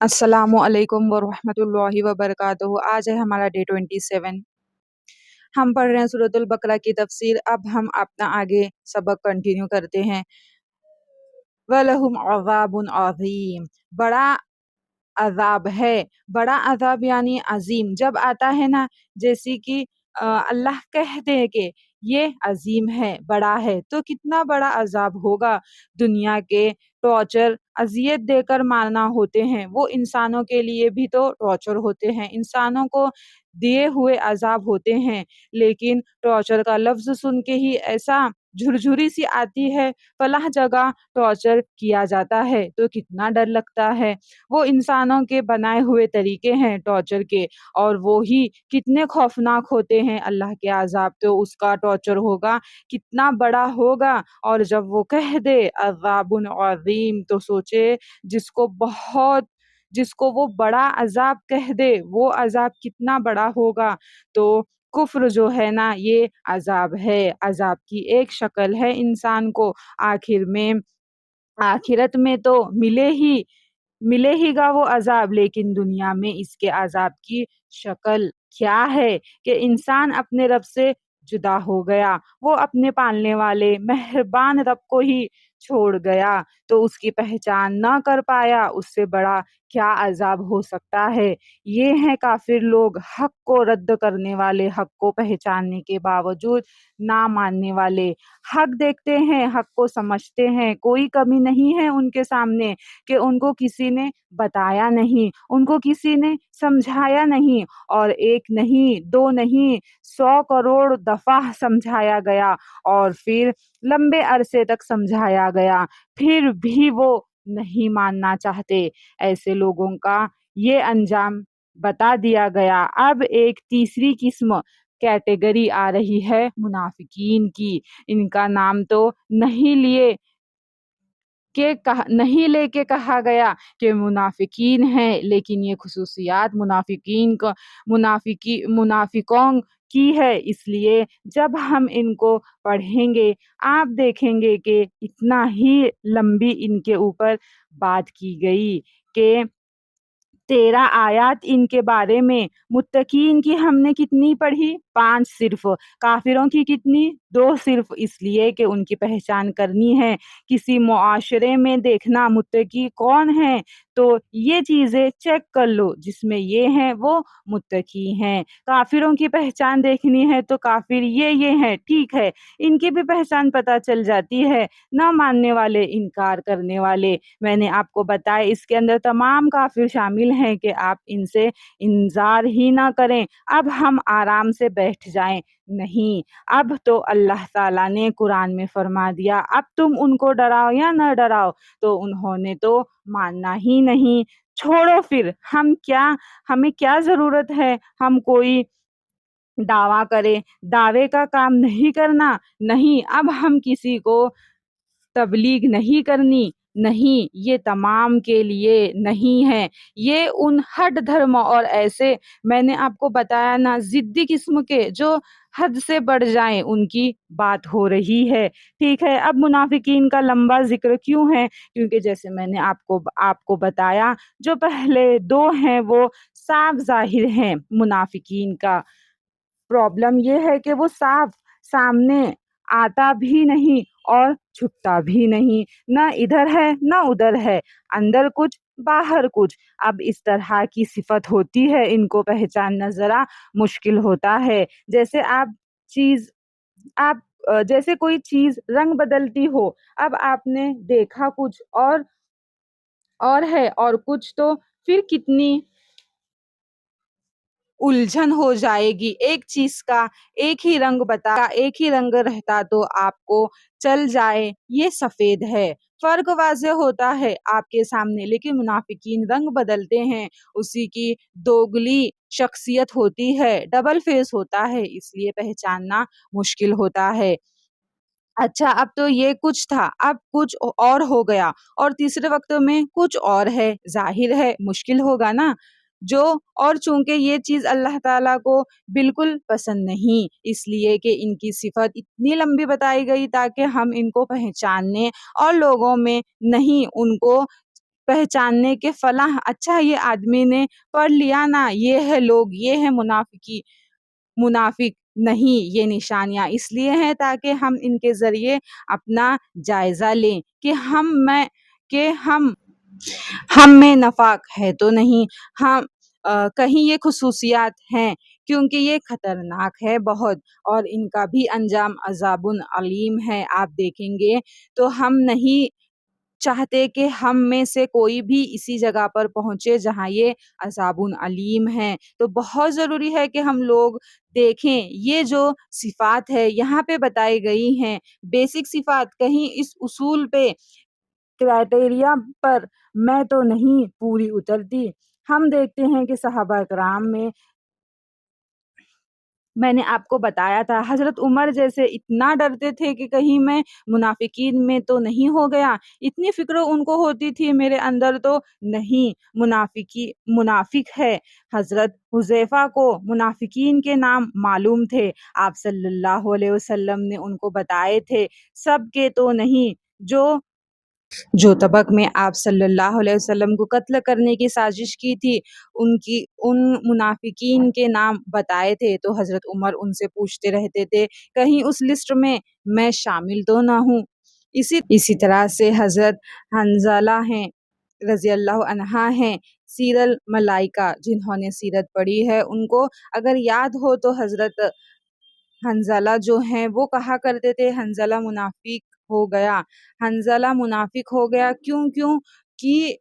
السلام علیکم ورحمۃ اللہ وبرکاتہ۔ آج ہے ہمارا ڈے 27۔ ہم پڑھ رہے ہیں سورۃ البقرہ کی تفسیر۔ اب ہم اپنا آگے سبق کنٹینیو کرتے ہیں۔ وَلَهُمْ عَذَابٌ عَظِيمٌ، بڑا عذاب ہے۔ بڑا عذاب یعنی عظیم جب آتا ہے نا، جیسے کہ اللہ کہتے ہیں کہ یہ عظیم ہے، بڑا ہے، تو کتنا بڑا عذاب ہوگا۔ دنیا کے ٹارچر اذیت دے کر مارنا ہوتے ہیں، وہ انسانوں کے لیے بھی تو ٹارچر ہوتے ہیں، انسانوں کو دیے ہوئے عذاب ہوتے ہیں، لیکن ٹارچر کا لفظ سن کے ہی ایسا جھرجھری سی آتی ہے، فلاں جگہ ٹارچر کیا جاتا ہے تو کتنا ڈر لگتا ہے۔ وہ انسانوں کے بنائے ہوئے طریقے ہیں ٹارچر کے، اور وہی کتنے خوفناک ہوتے ہیں۔ اللہ کے عذاب تو اس کا ٹارچر ہوگا کتنا بڑا ہوگا۔ اور جب وہ کہہ دے عذاب عظیم، تو سوچے جس کو وہ بڑا عذاب کہہ دے، وہ عذاب کتنا بڑا ہوگا۔ تو کفر جو ہے نا، یہ عذاب ہے، عذاب کی ایک شکل ہے انسان کو۔ آخرت میں تو ملے ہی گا وہ عذاب، لیکن دنیا میں اس کے عذاب کی شکل کیا ہے کہ انسان اپنے رب سے جدا ہو گیا، وہ اپنے پالنے والے مہربان رب کو ہی چھوڑ گیا، تو اس کی پہچان نہ کر پایا۔ اس سے بڑا کیا عذاب ہو سکتا ہے۔ یہ ہیں کافر لوگ، حق کو رد کرنے والے، حق کو پہچاننے کے باوجود نہ ماننے والے۔ حق دیکھتے ہیں، حق کو سمجھتے ہیں، کوئی کمی نہیں ہے ان کے سامنے کہ ان کو کسی نے بتایا نہیں، ان کو کسی نے سمجھایا نہیں، اور ایک نہیں، دو نہیں، 100 کروڑ دفعہ سمجھایا گیا، اور پھر لمبے عرصے تک سمجھایا گیا، پھر بھی وہ نہیں ماننا چاہتے۔ ایسے لوگوں کا یہ انجام بتا دیا گیا۔ اب ایک تیسری قسم کیٹیگری آ رہی ہے منافقین کی۔ ان کا نام تو نہیں لے کے کہا گیا کہ منافقین ہیں، لیکن یہ خصوصیات منافقوں کی ہے۔ اس لیے جب ہم ان کو پڑھیں گے، آپ دیکھیں گے کہ اتنا ہی لمبی ان کے اوپر بات کی گئی کہ 13 آیات ان کے بارے میں۔ متقین کی ہم نے کتنی پڑھی؟ 5 صرف۔ کافروں کی کتنی؟ 2 صرف، اس لیے کہ ان کی پہچان کرنی ہے۔ کسی معاشرے میں دیکھنا متقی کون ہے، تو یہ چیزیں چیک کر لو، جس میں یہ ہیں وہ متقی ہیں۔ کافروں کی پہچان دیکھنی ہے تو کافر یہ ہیں، ٹھیک ہے، ان کی بھی پہچان پتہ چل جاتی ہے۔ نہ ماننے والے، انکار کرنے والے، میں نے آپ کو بتایا اس کے اندر تمام کافر شامل ہیں کہ آپ ان سے انذار ہی نہ کریں۔ اب ہم آرام سے بیٹھ جائیں، نہیں، اب تو اللہ تعالیٰ نے قرآن میں فرما دیا، اب تم ان کو ڈراؤ یا نہ ڈراؤ، تو انہوں نے تو ماننا ہی نہیں۔ چھوڑو پھر، ہمیں کیا ضرورت ہے ہم کوئی دعویٰ کرے، دعوے کا کام نہیں کرنا، نہیں، اب ہم کسی کو تبلیغ نہیں کرنی، نہیں، یہ تمام کے لیے نہیں ہے۔ یہ ان ہٹ دھرم اور ایسے میں نے آپ کو بتایا نا ضدی قسم کے جو حد سے بڑھ جائیں، ان کی بات ہو رہی ہے، ٹھیک ہے۔ اب منافقین کا لمبا ذکر کیوں ہے؟ کیونکہ جیسے میں نے آپ کو بتایا، جو پہلے 2 ہیں وہ صاف ظاہر ہیں۔ منافقین کا پرابلم یہ ہے کہ وہ صاف سامنے آتا بھی نہیں اور چھپتا بھی نہیں، نہ ادھر ہے نہ ادھر ہے، اندر کچھ باہر کچھ۔ اب اس طرح کی صفت ہوتی ہے، ان کو پہچاننا ذرا مشکل ہوتا ہے۔ جیسے کوئی چیز رنگ بدلتی ہو، اب آپ نے دیکھا کچھ اور ہے، اور کچھ، تو پھر کتنی الجھن ہو جائے گی۔ ایک چیز کا ایک ہی رنگ رہتا تو آپ کو چل جائے یہ سفید ہے، فرق واضح ہوتا ہے آپ کے سامنے، لیکن منافقین رنگ بدلتے ہیں، اسی کی دوگلی شخصیت ہوتی ہے، ڈبل فیس ہوتا ہے، اس لیے پہچاننا مشکل ہوتا ہے۔ اچھا، اب تو یہ کچھ تھا، اب کچھ اور ہو گیا، اور تیسرے وقت میں کچھ اور ہے، ظاہر ہے مشکل ہوگا نا۔ اور چونکہ یہ چیز اللہ تعالیٰ کو بالکل پسند نہیں، اس لیے کہ ان کی صفت اتنی لمبی بتائی گئی تاکہ ہم ان کو پہچاننے اور لوگوں میں نہیں ان کو پہچاننے کے فلاں اچھا یہ آدمی نے پڑھ لیا نا، یہ ہے لوگ، یہ ہے منافق نہیں، یہ نشانیاں اس لیے ہیں تاکہ ہم ان کے ذریعے اپنا جائزہ لیں کہ ہم میں نفاق ہے تو نہیں، ہم کہیں یہ خصوصیات ہیں، کیونکہ یہ خطرناک ہے بہت، اور ان کا بھی انجام عذاب علیم ہے۔ آپ دیکھیں گے تو ہم نہیں چاہتے کہ ہم میں سے کوئی بھی اسی جگہ پر پہنچے جہاں یہ عذاب علیم ہے، تو بہت ضروری ہے کہ ہم لوگ دیکھیں یہ جو صفات ہے یہاں پہ بتائی گئی ہیں، بیسک صفات، کہیں اس اصول پہ، کرائٹیریا پر میں تو نہیں پوری اترتی۔ ہم دیکھتے ہیں کہ صحابہ کرام میں نے آپ کو بتایا تھا، حضرت عمر جیسے اتنا ڈرتے تھے کہ کہیں میں منافقین میں تو نہیں ہو گیا، اتنی فکر ان کو ہوتی تھی میرے اندر تو نہیں منافق ہے۔ حضرت حذیفہ کو منافقین کے نام معلوم تھے، آپ صلی اللہ علیہ وسلم نے ان کو بتائے تھے، سب کے تو نہیں، جو طبق میں آپ صلی اللہ علیہ وسلم کو قتل کرنے کی سازش کی تھی، ان منافقین کے نام بتائے تھے، تو حضرت عمر ان سے پوچھتے رہتے تھے کہیں اس لسٹ میں شامل تو نہ ہوں۔ اسی طرح سے حضرت حنزلہ ہیں رضی اللہ عنہ ہیں، سیر الملائکہ، جنہوں نے سیرت پڑھی ہے ان کو اگر یاد ہو تو حضرت حنزلہ جو ہیں وہ کہا کرتے تھے حنزلہ منافق ہو گیا، کیوں کہ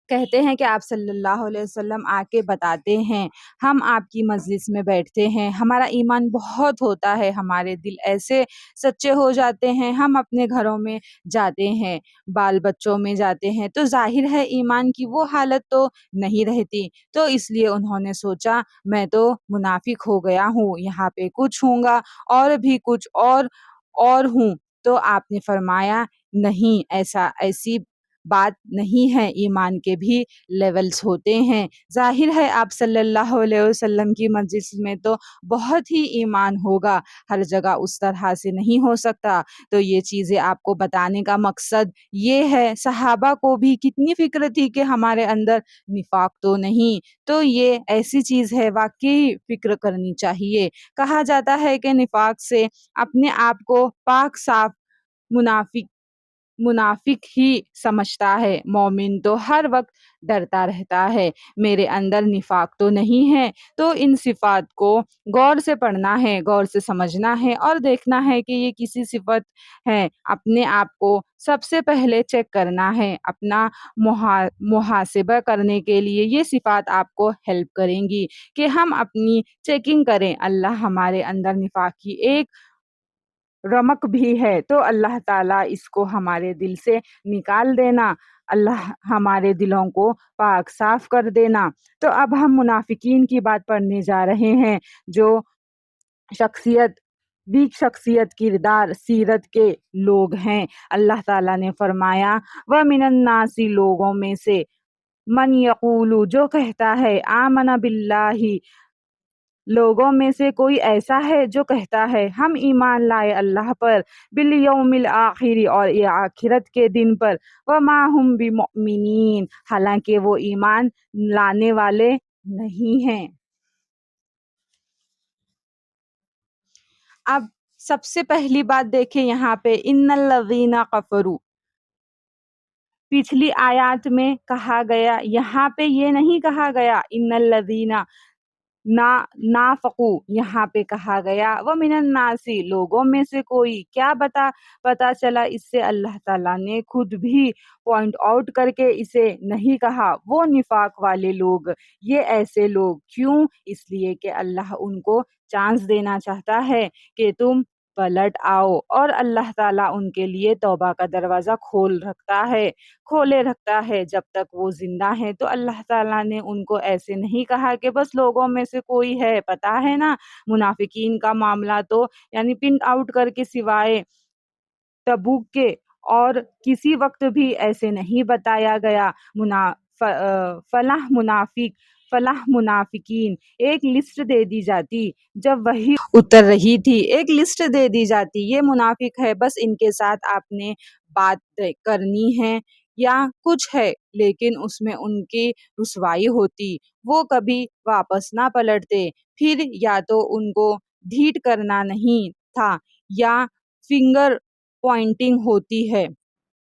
کہتے ہیں کہ آپ صلی اللہ علیہ وسلم آ کے بتاتے ہیں، ہم آپ کی مجلس میں بیٹھتے ہیں، ہمارا ایمان بہت ہوتا ہے، ہمارے دل ایسے سچے ہو جاتے ہیں، ہم اپنے گھروں میں جاتے ہیں، بال بچوں میں جاتے ہیں، تو ظاہر ہے ایمان کی وہ حالت تو نہیں رہتی، تو اس لیے انہوں نے سوچا میں تو منافق ہو گیا ہوں، یہاں پہ کچھ ہوں گا اور بھی کچھ اور ہوں، تو آپ نے فرمایا نہیں، ایسی بات نہیں ہے، ایمان کے بھی لیولز ہوتے ہیں، ظاہر ہے آپ صلی اللہ علیہ وسلم کی مجلس میں تو بہت ہی ایمان ہوگا، ہر جگہ اس طرح سے نہیں ہو سکتا، تو یہ چیزیں آپ کو بتانے کا مقصد یہ ہے، صحابہ کو بھی کتنی فکر تھی کہ ہمارے اندر نفاق تو نہیں، تو یہ ایسی چیز ہے واقعی فکر کرنی چاہیے۔ کہا جاتا ہے کہ نفاق سے اپنے آپ کو پاک صاف منافق ہی سمجھتا ہے، مومن تو ہر وقت ڈرتا رہتا ہے میرے اندر نفاق تو نہیں ہے، تو ان صفات کو غور سے پڑھنا ہے، غور سے سمجھنا ہے اور دیکھنا ہے کہ یہ کسی صفت ہے، اپنے آپ کو سب سے پہلے چیک کرنا ہے، اپنا محاسبہ کرنے کے لیے یہ صفات آپ کو ہیلپ کریں گی کہ ہم اپنی چیکنگ کریں، اللہ ہمارے اندر نفاق کی ایک رمق بھی ہے تو اللہ تعالیٰ اس کو ہمارے دل سے نکال دینا، اللہ ہمارے دلوں کو پاک صاف کر دینا۔ تو اب ہم منافقین کی بات پڑھنے جا رہے ہیں، جو شخصیت کردار سیرت کے لوگ ہیں۔ اللہ تعالیٰ نے فرمایا وَمِنَ النَّاسِ، لوگوں میں سے، من یقول، جو کہتا ہے، آمن باللہ، لوگوں میں سے کوئی ایسا ہے جو کہتا ہے ہم ایمان لائے اللہ پر، بالیوم الآخر، اور آخرت کے دن پر، وما ہم بمؤمنین، حالانکہ وہ ایمان لانے والے نہیں ہیں۔ اب سب سے پہلی بات دیکھیں یہاں پہ، ان الذین کفروا، پچھلی آیات میں کہا گیا، یہاں پہ یہ نہیں کہا گیا ان الذین نافقو، یہاں پہ کہا گیا ومن الناس، لوگوں میں سے کوئی، کیا پتا چلا اس سے اللہ تعالیٰ نے خود بھی پوائنٹ آؤٹ کر کے اسے نہیں کہا وہ نفاق والے لوگ، یہ ایسے لوگ، کیوں؟ اس لیے کہ اللہ ان کو چانس دینا چاہتا ہے کہ تم پلٹ آؤ، اور اللہ تعالیٰ ان کے لیے توبہ کا دروازہ کھولے رکھتا ہے جب تک وہ زندہ ہے، تو اللہ تعالیٰ نے ان کو ایسے نہیں کہا کہ بس لوگوں میں سے کوئی ہے، پتا ہے نا منافقین کا معاملہ تو یعنی پنٹ آؤٹ کر کے سوائے تبوک کے اور کسی وقت بھی ایسے نہیں بتایا گیا، فلاح منافقین، ایک لسٹ دے دی جاتی، جب وہی اتر رہی تھی ایک لسٹ دے دی جاتی، یہ منافق ہے، بس ان کے ساتھ آپ نے بات کرنی ہے یا کچھ ہے لیکن اس میں ان کی رسوائی ہوتی، وہ کبھی واپس نہ پلٹتے، پھر یا تو ان کو ڈھیٹ کرنا نہیں تھا یا فنگر پوائنٹنگ ہوتی ہے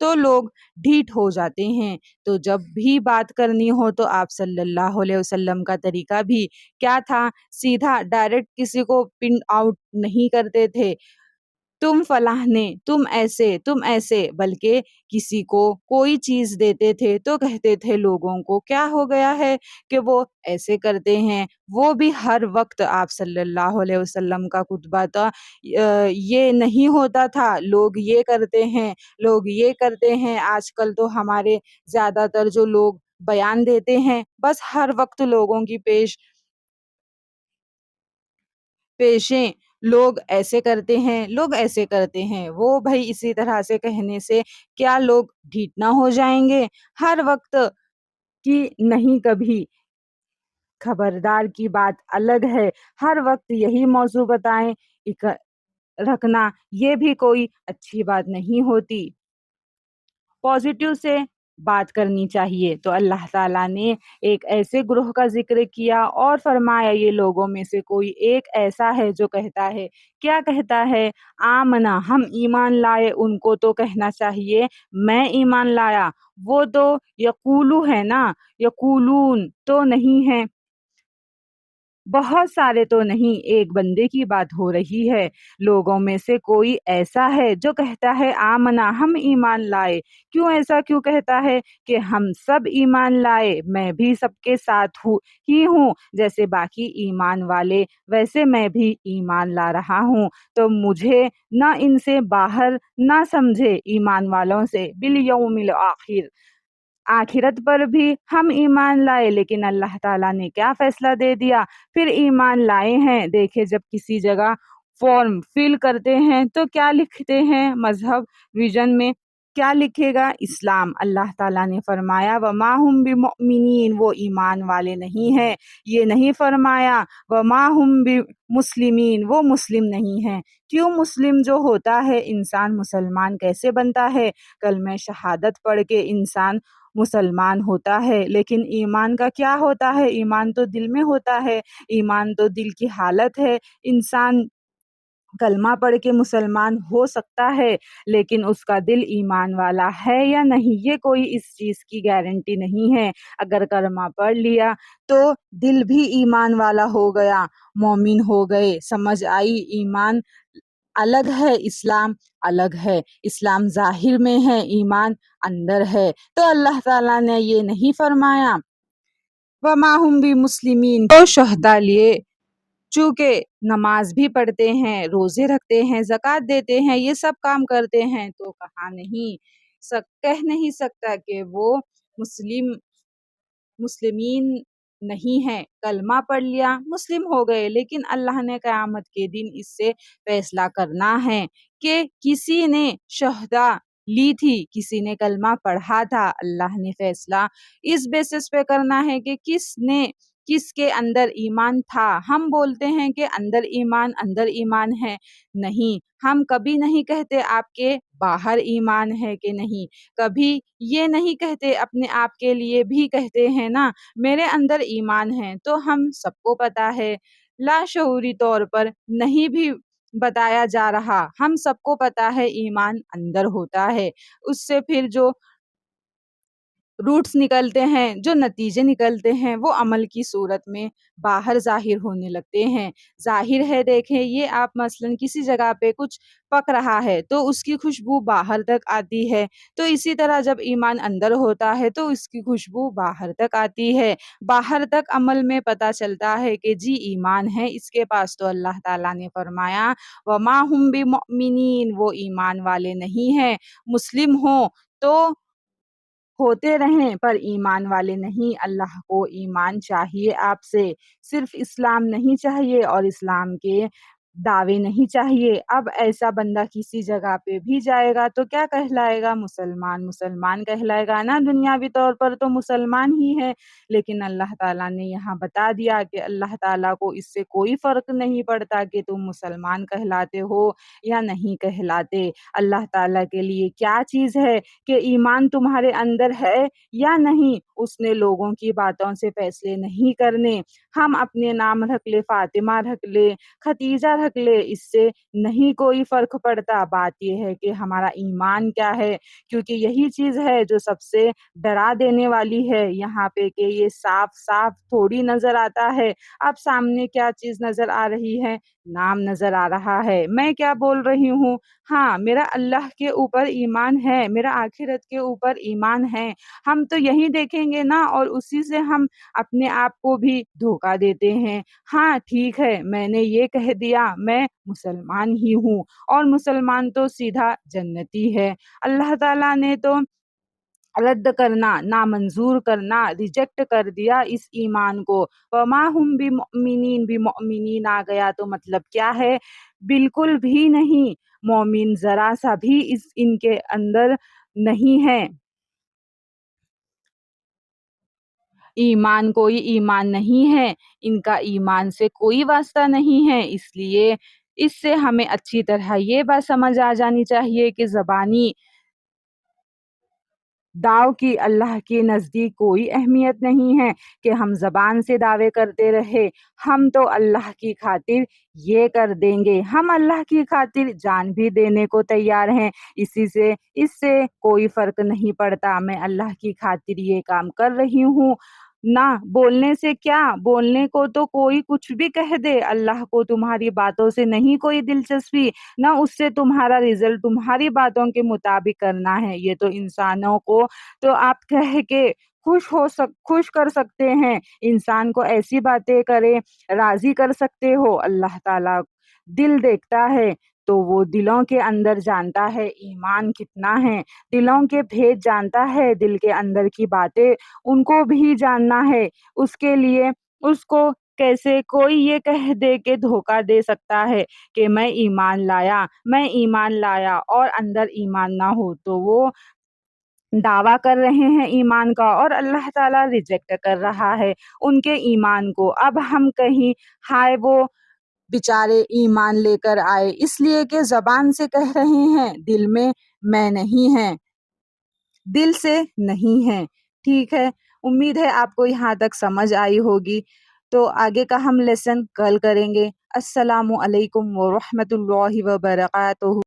تو لوگ ڈھیٹ ہو جاتے ہیں۔ تو جب بھی بات کرنی ہو تو آپ صلی اللہ علیہ وسلم کا طریقہ بھی کیا تھا؟ سیدھا ڈائریکٹ کسی کو پن آؤٹ نہیں کرتے تھے، تم فلاں نے، تم ایسے، بلکہ کسی کو کوئی چیز دیتے تھے تو کہتے تھے لوگوں کو کیا ہو گیا ہے کہ وہ ایسے کرتے ہیں۔ وہ بھی ہر وقت آپ صلی اللہ علیہ وسلم کا خطبہ تھا، یہ نہیں ہوتا تھا لوگ یہ کرتے ہیں، لوگ یہ کرتے ہیں۔ آج کل تو ہمارے زیادہ تر جو لوگ بیان دیتے ہیں بس ہر وقت لوگوں کی پیشیں لوگ ایسے کرتے ہیں، لوگ ایسے کرتے ہیں، وہ بھائی اسی طرح سے کہنے سے کیا لوگ ڈھیٹ نہ ہو جائیں گے؟ ہر وقت کی نہیں، کبھی خبردار کی بات الگ ہے، ہر وقت یہی موضوع بتائیں رکھنا یہ بھی کوئی اچھی بات نہیں ہوتی۔ پازیٹیو سے بات کرنی چاہیے۔ تو اللہ تعالیٰ نے ایک ایسے گروہ کا ذکر کیا اور فرمایا یہ لوگوں میں سے کوئی ایک ایسا ہے جو کہتا ہے، کیا کہتا ہے؟ آمنا، ہم ایمان لائے۔ ان کو تو کہنا چاہیے میں ایمان لایا، وہ تو یقولو ہے نا، یقولون تو نہیں ہے، بہت سارے تو نہیں، ایک بندے کی بات ہو رہی ہے۔ لوگوں میں سے کوئی ایسا ہے جو کہتا ہے آمنا، ہم ایمان لائے۔ کیوں ایسا کیوں کہتا ہے کہ ہم سب ایمان لائے، میں بھی سب کے ساتھ ہوں، جیسے باقی ایمان والے ویسے میں بھی ایمان لا رہا ہوں۔ تو مجھے نہ ان سے باہر نہ سمجھے، ایمان والوں سے، بالیوم الآخر، آخرت پر بھی ہم ایمان لائے۔ لیکن اللہ تعالیٰ نے کیا فیصلہ دے دیا؟ پھر ایمان لائے ہیں، دیکھے جب کسی جگہ فارم فل کرتے ہیں تو کیا لکھتے ہیں؟ مذہب ویژن میں کیا لکھے گا؟ اسلام۔ اللہ تعالیٰ نے فرمایا وَمَا هُمْ بِمُؤْمِنِينَ، وہ ایمان والے نہیں ہیں۔ یہ نہیں فرمایا وَمَا هُمْ بِمُسْلِمِينَ، وہ مسلم نہیں ہیں۔ کیوں مسلم جو ہوتا ہے انسان مسلمان کیسے بنتا ہے؟ کلمہ شہادت پڑھ کے انسان مسلمان ہوتا ہے، لیکن ایمان کا کیا ہوتا ہے؟ ایمان تو دل میں ہوتا ہے، ایمان تو دل کی حالت ہے۔ انسان کلمہ پڑھ کے مسلمان ہو سکتا ہے لیکن اس کا دل ایمان والا ہے یا نہیں، یہ کوئی اس چیز کی گارنٹی نہیں ہے۔ اگر کلمہ پڑھ لیا تو دل بھی ایمان والا ہو گیا، مومن ہو گئے، سمجھ آئی ایمان الگ ہے، اسلام الگ ہے، اسلام ظاہر میں ہے، ایمان اندر ہے۔ تو اللہ تعالیٰ نے یہ نہیں فرمایا وَمَا هُمْ بِمُسْلِمِينَ، تو شہدا لیے چونکہ نماز بھی پڑھتے ہیں، روزے رکھتے ہیں، زکوٰۃ دیتے ہیں، یہ سب کام کرتے ہیں، تو کہہ نہیں سکتا کہ وہ مسلمین نہیں ہے۔ کلمہ پڑھ لیا مسلم ہو گئے، لیکن اللہ نے قیامت کے دن اس سے فیصلہ کرنا ہے کہ کسی نے شہدا لی تھی، کسی نے کلمہ پڑھا تھا، اللہ نے فیصلہ اس بیسس پہ کرنا ہے کہ کس کے اندر ایمان تھا۔ ہم بولتے ہیں کہ اندر ایمان ہے، نہیں، ہم کبھی نہیں کہتے آپ کے باہر ایمان ہے کہ نہیں، کبھی یہ نہیں کہتے، اپنے آپ کے لیے بھی کہتے ہیں نا میرے اندر ایمان ہے۔ تو ہم سب کو پتا ہے، لاشعوری طور پر نہیں بھی بتایا جا رہا، ہم سب کو پتا ہے ایمان اندر ہوتا ہے۔ اس سے پھر جو روٹس نکلتے ہیں، جو نتیجے نکلتے ہیں، وہ عمل کی صورت میں باہر ظاہر ہونے لگتے ہیں۔ ظاہر ہے، دیکھیں یہ آپ مثلاً کسی جگہ پہ کچھ پک رہا ہے تو اس کی خوشبو باہر تک آتی ہے، تو اسی طرح جب ایمان اندر ہوتا ہے تو اس کی خوشبو باہر تک آتی ہے، باہر تک عمل میں پتہ چلتا ہے کہ جی ایمان ہے اس کے پاس۔ تو اللہ تعالیٰ نے فرمایا وَمَا هُمْ بِمُؤْمِنِينَ، وہ ایمان والے نہیں ہیں۔ مسلم ہوں تو ہوتے رہیں پر ایمان والے نہیں۔ اللہ کو ایمان چاہیے آپ سے، صرف اسلام نہیں چاہیے، اور اسلام کے دعوے نہیں چاہیے۔ اب ایسا بندہ کسی جگہ پہ بھی جائے گا تو کیا کہلائے گا؟ مسلمان مسلمان کہلائے گا نا، دنیاوی طور پر تو مسلمان ہی ہے، لیکن اللہ تعالیٰ نے یہاں بتا دیا کہ اللہ تعالیٰ کو اس سے کوئی فرق نہیں پڑتا کہ تم مسلمان کہلاتے ہو یا نہیں کہلاتے۔ اللہ تعالیٰ کے لیے کیا چیز ہے کہ ایمان تمہارے اندر ہے یا نہیں، اس نے لوگوں کی باتوں سے فیصلے نہیں کرنے۔ ہم اپنے نام رکھ لے، فاطمہ رکھ لے، ختیجہ رکھ لے، اس سے نہیں کوئی فرق پڑتا۔ بات یہ ہے کہ ہمارا ایمان کیا ہے، کیونکہ یہی چیز ہے جو سب سے ڈرا دینے والی ہے یہاں پہ، کہ یہ صاف صاف تھوڑی نظر آتا ہے۔ اب سامنے کیا چیز نظر آ رہی ہے؟ نام نظر آ رہا ہے۔ میں کیا بول رہی ہوں؟ ہاں، میرا اللہ کے اوپر ایمان ہے، میرا آخرت کے اوپر ایمان ہے۔ ہم تو یہی دیکھیں گے نا، اور اسی سے ہم اپنے آپ کو بھی دھوکہ دیتے ہیں۔ ہاں ٹھیک ہے، میں نے یہ کہہ دیا میں مسلمان ہی ہوں، اور مسلمان تو سیدھا جنتی ہے۔ اللہ تعالیٰ نے تو رد کرنا، نامنظور کرنا، ریجیکٹ کر دیا اس ایمان کو۔ وما ہم بمؤمنین آ گیا تو مطلب کیا ہے؟ بالکل بھی نہیں، مومن ذرا سا بھی ان کے اندر نہیں ہے۔ ایمان کوئی ایمان نہیں ہے، ان کا ایمان سے کوئی واسطہ نہیں ہے۔ اس لیے اس سے ہمیں اچھی طرح یہ بات سمجھ آ جانی چاہیے کہ زبانی دعو کی اللہ کے نزدیک کوئی اہمیت نہیں ہے کہ ہم زبان سے دعوے کرتے رہے۔ ہم تو اللہ کی خاطر یہ کر دیں گے، ہم اللہ کی خاطر جان بھی دینے کو تیار ہیں۔ اس سے کوئی فرق نہیں پڑتا، میں اللہ کی خاطر یہ کام کر رہی ہوں۔ نہ بولنے سے کیا، بولنے کو تو کوئی کچھ بھی کہہ دے، اللہ کو تمہاری باتوں سے نہیں کوئی دلچسپی، نہ اس سے تمہارا رزلٹ تمہاری باتوں کے مطابق کرنا ہے۔ یہ تو انسانوں کو تو آپ کہہ کے خوش کر سکتے ہیں، انسان کو ایسی باتیں کرے راضی کر سکتے ہو۔ اللہ تعالیٰ دل دیکھتا ہے تو وہ دلوں کے اندر جانتا ہے ایمان کتنا ہے، دلوں کے بھید جانتا ہے، دل کے اندر کی باتیں ان کو بھی جاننا ہے۔ اس کے لیے اس کو کیسے کوئی یہ کہہ دے کہ دھوکہ دے سکتا ہے کہ میں ایمان لایا اور اندر ایمان نہ ہو، تو وہ دعویٰ کر رہے ہیں ایمان کا، اور اللہ تعالیٰ ریجیکٹ کر رہا ہے ان کے ایمان کو۔ اب ہم کہیں ہائے وہ بیچارے ایمان لے کر آئے، اس لیے کہ زبان سے کہہ رہے ہیں، دل میں نہیں ہے، دل سے نہیں ہے۔ ٹھیک ہے، امید ہے آپ کو یہاں تک سمجھ آئی ہوگی، تو آگے کا ہم لیسن کل کریں گے۔ السلام علیکم ورحمۃ اللہ وبرکاتہ۔